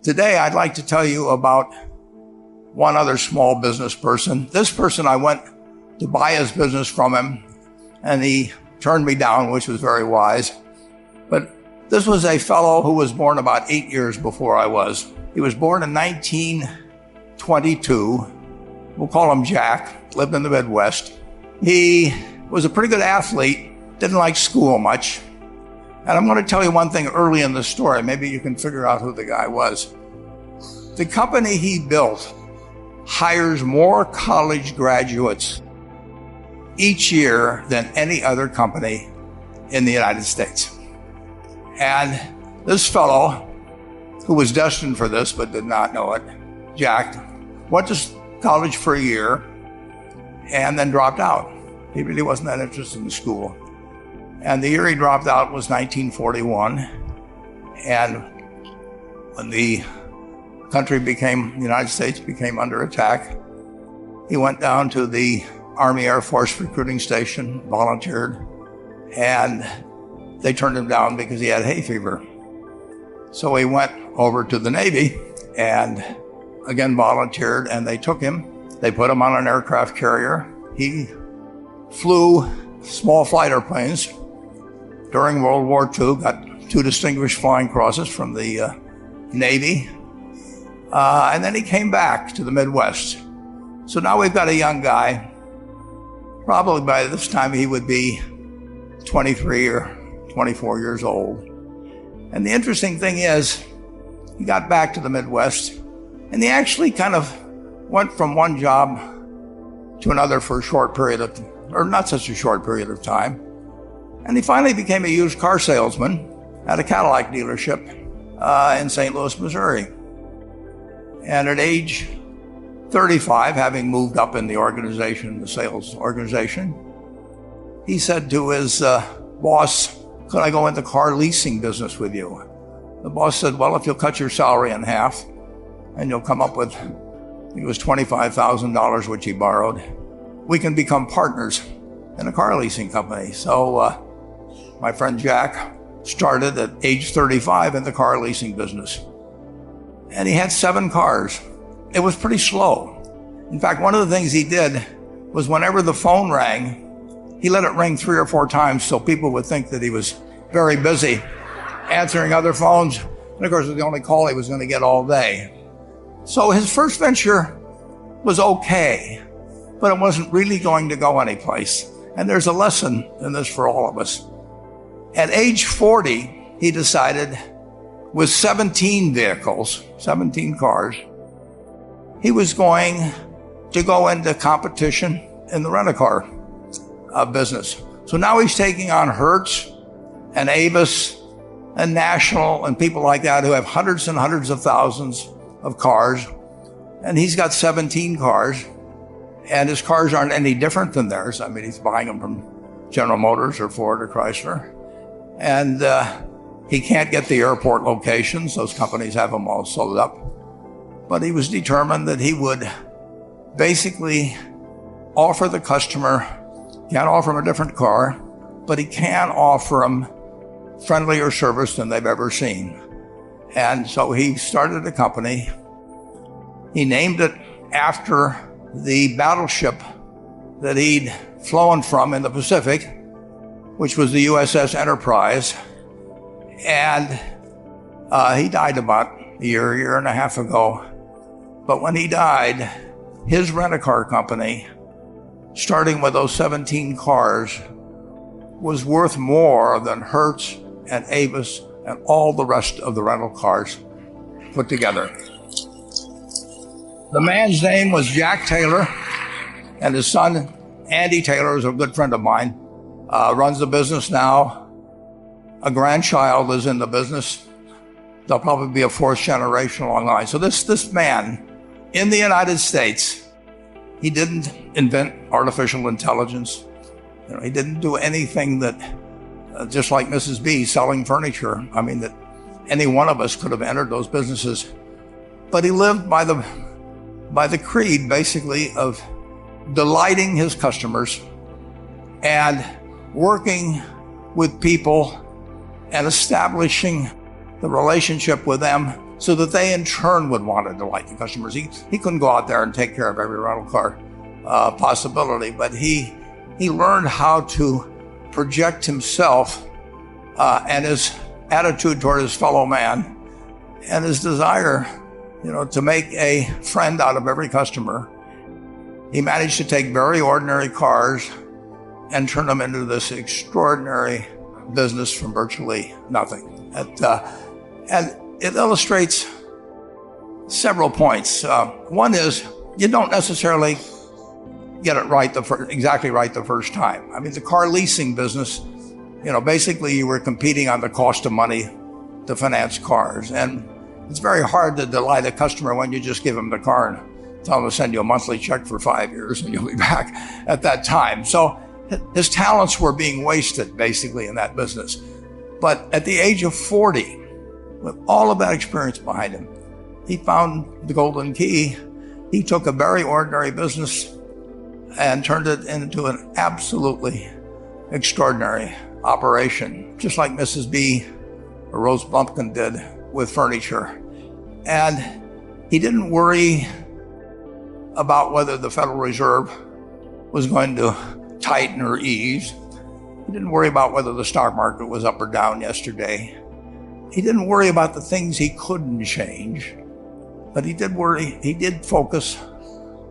Today, I'd like to tell you about one other small business person. This person, I went to buy his business from him, and he turned me down, which was very wise. But this was a fellow who was born about 8 years before I was. He was born in 1922. We'll call him Jack, lived in the Midwest. He was a pretty good athlete, didn't like school much. And I'm going to tell you one thing early in the story. Maybe you can figure out who the guy was. The company he built hires more college graduates each year than any other company in the United States. And this fellow, who was destined for this but did not know it, Jack, went to college for a year and then dropped out. He really wasn't that interested in school. And the year he dropped out was 1941. And when the United States became under attack, he went down to the Army Air Force recruiting station, volunteered, and they turned him down because he had hay fever. So he went over to the Navy and again volunteered, and they took him. They put him on an aircraft carrier. He flew small fighter planes during World War II, got 2 distinguished flying crosses from the Navy, and then he came back to the Midwest. So now we've got a young guy. Probably by this time he would be 23 or 24 years old. And the interesting thing is, he got back to the Midwest, and he actually kind of went from one job to another for a short period of, or not such a short period of time. And he finally became a used car salesman at a Cadillac dealership in St. Louis, Missouri. And at age 35, having moved up in the organization, the sales organization, he said to his boss, "Could I go into car leasing business with you?" The boss said, "Well, if you'll cut your salary in half and you'll come up with," it was $25,000, which he borrowed, "we can become partners in a car leasing company." So my friend Jack started at age 35 in the car leasing business. And he had 7 cars. It was pretty slow. In fact, one of the things he did was whenever the phone rang, he let it ring 3 or 4 times so people would think that he was very busy answering other phones. And of course, it was the only call he was going to get all day. So his first venture was okay, but it wasn't really going to go anyplace. And there's a lesson in this for all of us. At age 40, he decided, with 17 vehicles, 17 cars, he was going to go into competition in the rent-a-car business. So now he's taking on Hertz and Avis and National and people like that who have hundreds and hundreds of thousands of cars. And he's got 17 cars, and his cars aren't any different than theirs. I mean, he's buying them from General Motors or Ford or Chrysler. And he can't get the airport locations. Those companies have them all sold up. But he was determined that he would basically offer the customer, can't offer him a different car, but he can offer them friendlier service than they've ever seen. And so he started a company. He named it after the battleship that he'd flown from in the Pacific, which was the USS Enterprise. And he died about a year and a half ago. But when he died, his rent-a-car company, starting with those 17 cars, was worth more than Hertz and Avis and all the rest of the rental cars put together. The man's name was Jack Taylor, and his son, Andy Taylor, is a good friend of mine, runs the business now. A grandchild is in the business. There'll probably be a 4th generation along the line. So this man in the United States, he didn't invent artificial intelligence. He didn't do anything that, just like Mrs. B selling furniture, I mean, that any one of us could have entered those businesses. But he lived by the creed, basically, of delighting his customers and working with people and establishing the relationship with them so that they in turn would want to delight the customers. He couldn't go out there and take care of every rental car possibility, but he learned how to project himself and his attitude toward his fellow man and his desire, to make a friend out of every customer. He managed to take very ordinary cars and turn them into this extraordinary business from virtually nothing. And it illustrates several points. One is you don't necessarily get it right exactly right the first time. I mean, the car leasing business, basically you were competing on the cost of money to finance cars. And it's very hard to delight a customer when you just give them the car and tell them to send you a monthly check for 5 years and you'll be back at that time. So his talents were being wasted basically in that business. But at the age of 40, with all of that experience behind him, he found the golden key. He took a very ordinary business and turned it into an absolutely extraordinary operation, just like Mrs. B or Rose Bumpkin did with furniture. And he didn't worry about whether the Federal Reserve was going to tighten or ease. He didn't worry about whether the stock market was up or down yesterday. He didn't worry about the things he couldn't change, but he did focus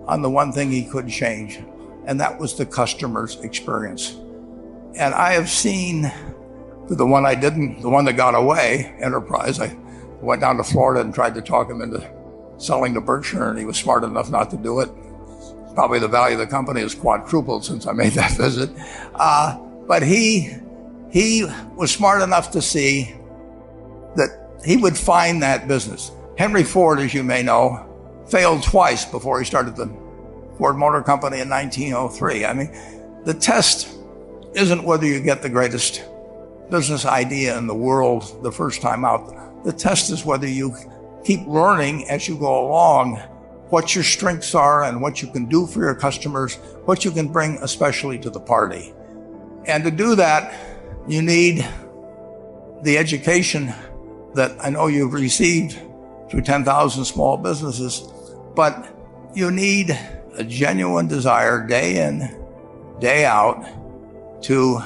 on the one thing he could change, and that was the customer's experience. And I have seen the one that got away, Enterprise. I went down to Florida and tried to talk him into selling to Berkshire, and he was smart enough not to do it. Probably the value of the company has quadrupled since I made that visit. But he was smart enough to see that he would find that business. Henry Ford, as you may know, failed twice before he started the Ford Motor Company in 1903. I mean, the test isn't whether you get the greatest business idea in the world the first time out. The test is whether you keep learning as you go along what your strengths are and what you can do for your customers, what you can bring especially to the party. And to do that, you need the education that I know you've received through 10,000 small businesses, but you need a genuine desire day in, day out to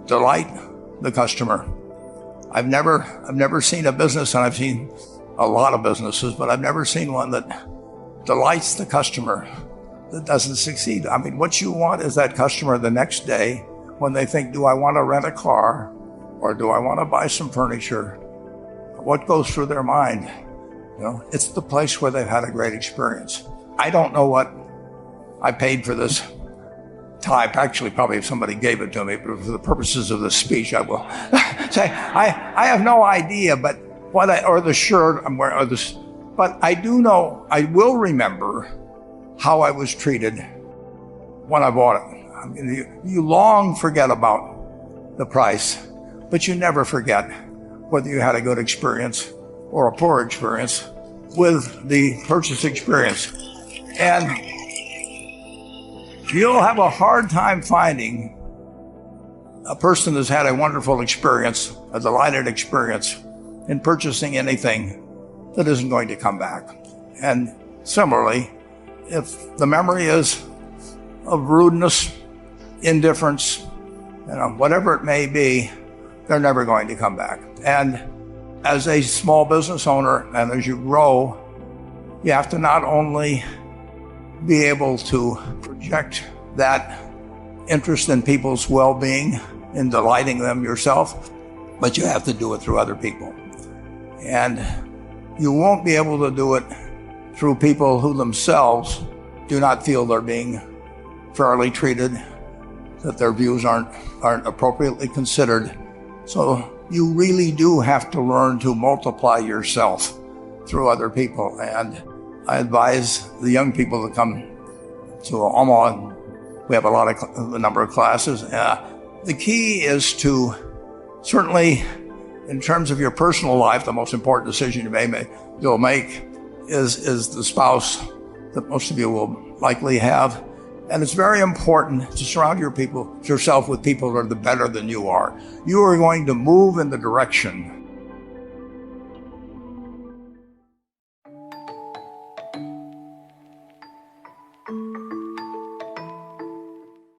delight the customer. I've never seen a business, and I've seen a lot of businesses, but I've never seen one that delights the customer that doesn't succeed. I mean, what you want is that customer the next day when they think, do I want to rent a car or do I want to buy some furniture? What goes through their mind? It's the place where they've had a great experience. I don't know what I paid for this type. Actually, probably if somebody gave it to me, but for the purposes of this speech, I will say I have no idea, but or the shirt I'm wearing, or this, but I do know, I will remember how I was treated when I bought it. I mean, you long forget about the price, but you never forget whether you had a good experience or a poor experience with the purchase experience. And you'll have a hard time finding a person that's had a wonderful experience, a delighted experience in purchasing anything that isn't going to come back. And similarly, if the memory is of rudeness, indifference, whatever it may be, they're never going to come back. And as a small business owner, and as you grow, you have to not only be able to project that interest in people's well-being, in delighting them yourself, but you have to do it through other people. And you won't be able to do it through people who themselves do not feel they're being fairly treated, that their views aren't appropriately considered. So you really do have to learn to multiply yourself through other people. And I advise the young people that come to Omaha, we have a number of classes. The key is to, certainly in terms of your personal life, the most important decision you'll make is the spouse that most of you will likely have. And it's very important to surround yourself with people that are better than you are. You are going to move in the direction